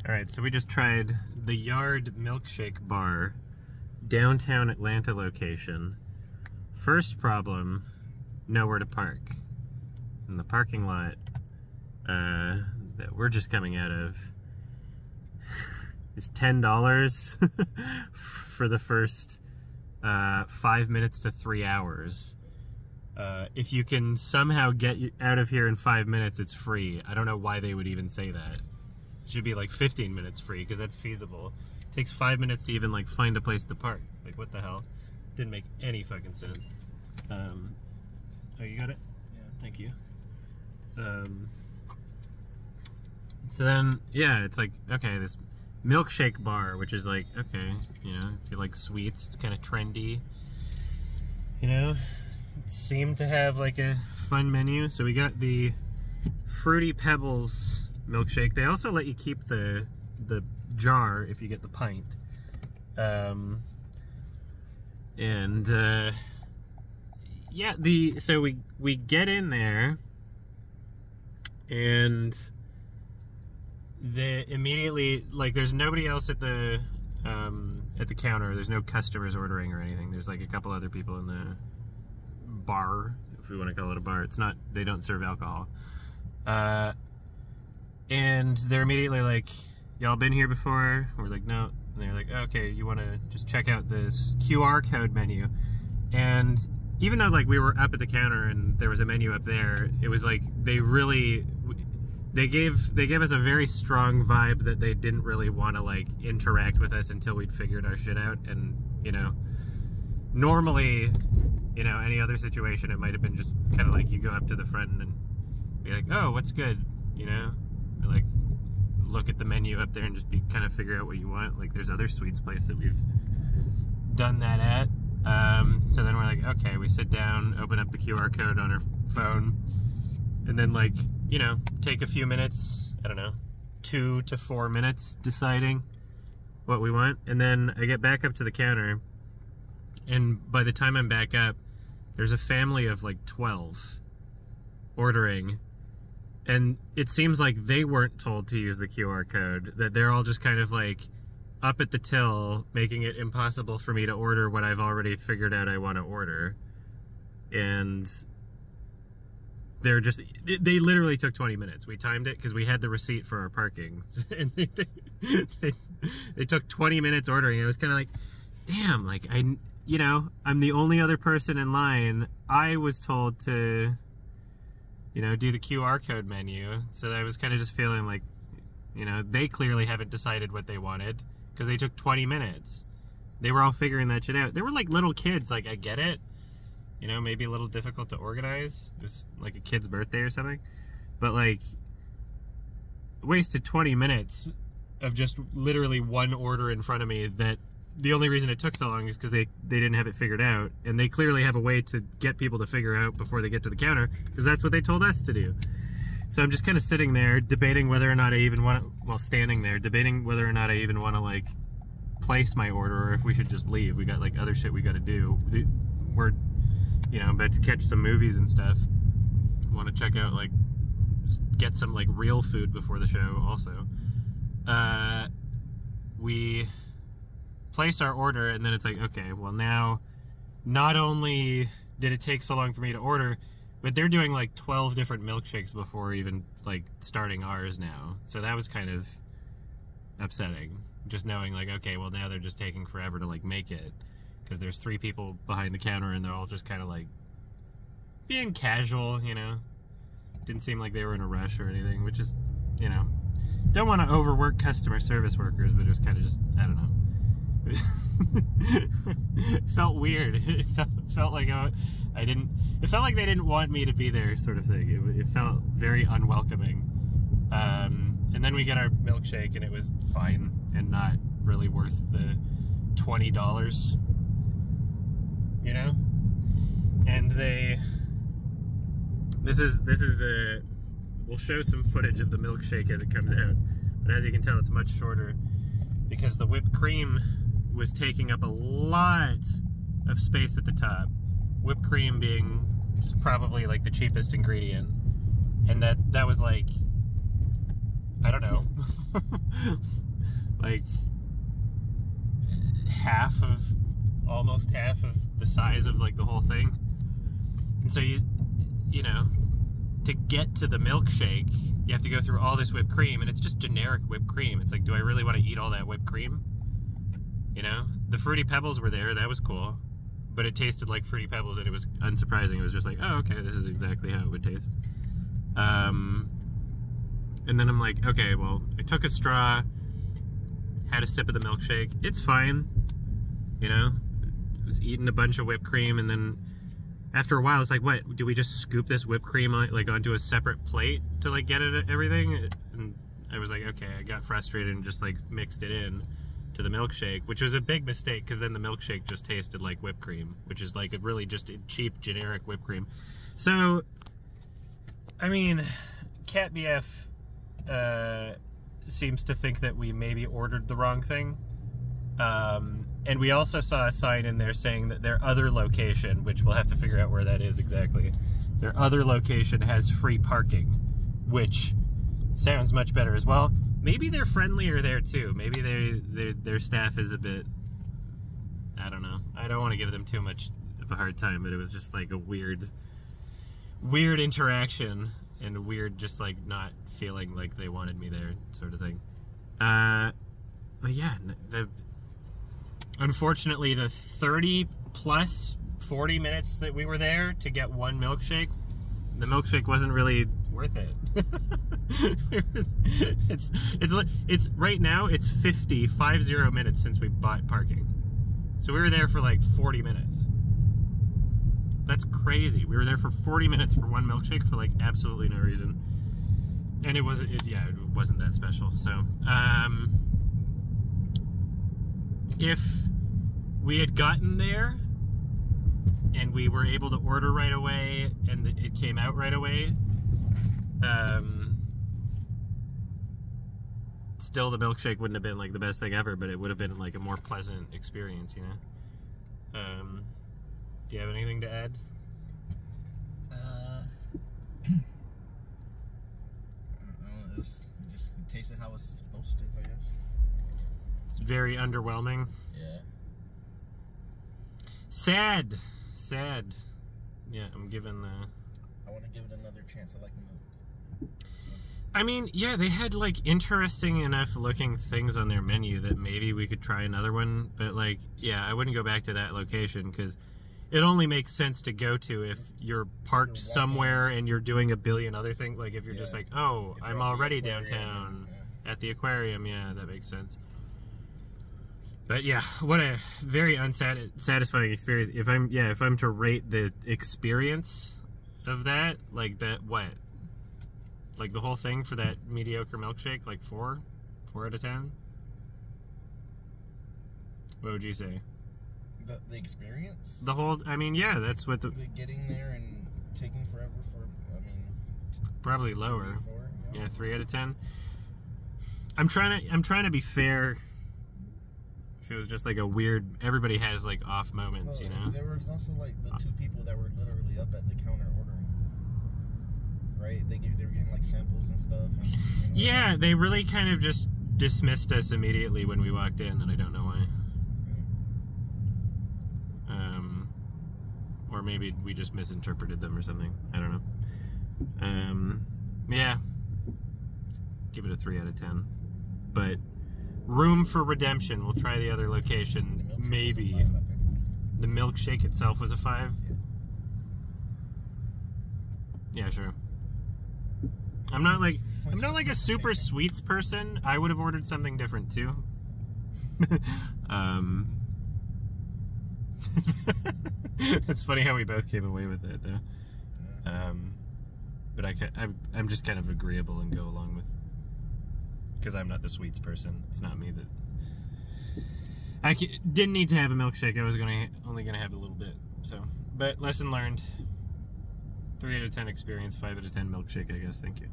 Alright, so we just tried the Yard Milkshake Bar, downtown Atlanta location. First problem, nowhere to park. And the parking lot that we're just coming out of is $10 for the first 5 minutes to 3 hours. If you can somehow get out of here in 5 minutes, it's free. I don't know why they would even say that. It should be like 15 minutes free, because that's feasible. It takes 5 minutes to even like find a place to park. Like, what the hell? Didn't make any fucking sense. Oh, you got it? Yeah. Thank you. So then, yeah, it's like, okay, this milkshake bar, which is like, okay, you know, if you like sweets, it's kind of trendy. You know, it seemed to have like a fun menu. So we got the Fruity Pebbles milkshake. They also let you keep the jar if you get the pint. Yeah, so we get in there, and immediately, like, there's nobody else at the counter. There's no customers ordering or anything. There's like a couple other people in the bar, if we want to call it a bar. It's not, they don't serve alcohol. And they're immediately like, y'all been here before? We're like, no. And they're like, okay, you want to just check out this QR code menu. And even though like we were up at the counter and there was a menu up there, it was like they gave us a very strong vibe that they didn't really want to like interact with us until we'd figured our shit out. And, you know, normally, you know, any other situation, it might have been just kind of like you go up to the front and be like, oh, what's good, you know? Or like look at the menu up there and just kind of figure out what you want. Like, there's other sweets place that we've done that at. So then we're like, okay, we sit down, open up the QR code on our phone, and then, like, you know, take a few minutes, I don't know, 2 to 4 minutes deciding what we want. And then I get back up to the counter, and by the time I'm back up, there's a family of like 12 ordering. And it seems like they weren't told to use the QR code, that they're all just kind of like up at the till, making it impossible for me to order what I've already figured out I want to order. And they're just, they literally took 20 minutes. We timed it because we had the receipt for our parking. And they took 20 minutes ordering. It was kind of like, damn, like, you know, I'm the only other person in line. I was told to, you know, do the QR code menu. So I was kind of just feeling like, you know, they clearly haven't decided what they wanted because they took 20 minutes. They were all figuring that shit out. They were like little kids. Like, I get it. You know, maybe a little difficult to organize. It was like a kid's birthday or something. But like, wasted 20 minutes of just literally one order in front of me that the only reason it took so long is because they didn't have it figured out, and they clearly have a way to get people to figure out before they get to the counter, because that's what they told us to do. So I'm just kind of sitting there debating whether or not I even want to, well, standing there debating whether or not I even want to like place my order, or if we should just leave. We got like other shit we got to do. We're, you know, about to catch some movies and stuff. Want to check out, like, just get some like real food before the show also. We place our order, and then it's like, okay, well, now not only did it take so long for me to order, but they're doing like 12 different milkshakes before even like starting ours now. So that was kind of upsetting, just knowing like, okay, well, now they're just taking forever to like make it because there's 3 people behind the counter and they're all just kind of like being casual, you know. Didn't seem like they were in a rush or anything, which is, you know, don't want to overwork customer service workers, but it was kind of just, I don't know. It felt weird. It felt like it felt like they didn't want me to be there, sort of thing. It felt very unwelcoming. And then we get our milkshake, and it was fine and not really worth the $20, you know. And we'll show some footage of the milkshake as it comes out, but as you can tell, it's much shorter because the whipped cream was taking up a lot of space at the top. Whipped cream being just probably like the cheapest ingredient. And that was like I don't know, like almost half of the size of like the whole thing. And so you know, to get to the milkshake, you have to go through all this whipped cream, and it's just generic whipped cream. It's like, do I really want to eat all that whipped cream? You know, the Fruity Pebbles were there, that was cool, but it tasted like Fruity Pebbles, and it was unsurprising. It was just like, oh, okay, this is exactly how it would taste. And then I'm like, okay, well, I took a straw, had a sip of the milkshake. It's fine, you know? I was eating a bunch of whipped cream, and then after a while, it's like, what? Do we just scoop this whipped cream onto a separate plate to like get it everything? And I was like, okay, I got frustrated and just like mixed it in to the milkshake, which was a big mistake because then the milkshake just tasted like whipped cream, which is like a really just a cheap generic whipped cream. So, I mean, Cat BF seems to think that we maybe ordered the wrong thing. And we also saw a sign in there saying that their other location, which we'll have to figure out where that is exactly, their other location has free parking, which sounds much better as well. Maybe they're friendlier there too. Maybe their staff is a bit, I don't know. I don't want to give them too much of a hard time, but it was just like a weird interaction and a weird just like not feeling like they wanted me there sort of thing. But yeah, unfortunately, the 30 plus 40 minutes that we were there to get one milkshake, the milkshake wasn't really worth it. It's right now it's 50 minutes since we bought parking. So we were there for like 40 minutes. That's crazy. We were there for 40 minutes for one milkshake for like absolutely no reason. And it wasn't that special. So, if we had gotten there and we were able to order right away and it came out right away, still the milkshake wouldn't have been like the best thing ever, but it would have been like a more pleasant experience, you know? Do you have anything to add? It just tasted how it's supposed to, I guess. It's very underwhelming. Yeah. Sad. Yeah, I'm giving the... I want to give it another chance. I like milk. So. I mean, yeah, they had like interesting enough looking things on their menu that maybe we could try another one, but like, yeah, I wouldn't go back to that location because it only makes sense to go to if you're parked somewhere and you're doing a billion other things. Like if you're just like, oh, I'm already downtown at the aquarium. Yeah, that makes sense. But yeah, what a very unsatisfying experience. If I'm to rate the experience of that, like that, what? Like the whole thing for that mediocre milkshake, like 4 out of 10? What would you say? The experience? The whole, I mean, yeah, that's what the getting there and taking forever for, I mean... Probably lower. 3 or 4, you know? Yeah, 3 out of 10. I'm trying to be fair. If it was just like a weird, everybody has like off moments, you know? There was also like the 2 people that were literally up at the counter ordering. Right? They were getting like samples and stuff. And yeah, they really kind of just dismissed us immediately when we walked in, and I don't know why. Or maybe we just misinterpreted them or something. I don't know. Yeah. Give it a 3 out of 10. But room for redemption. We'll try the other location. Maybe. The milkshake itself was a 5? Yeah, sure. I'm not like a super sweets person. I would have ordered something different too. It's funny how we both came away with that though. But I'm just kind of agreeable and go along with, because I'm not the sweets person. It's not me that didn't need to have a milkshake. I was only gonna have a little bit. So, but lesson learned. 3 out of 10 experience, 5 out of 10 milkshake, I guess. Thank you.